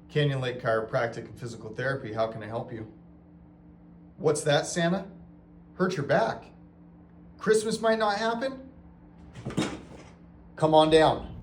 Canyon Lake Chiropractic and Physical Therapy. How can I help you? What's that, Santa? Hurt your back? Christmas might not happen? Come on down.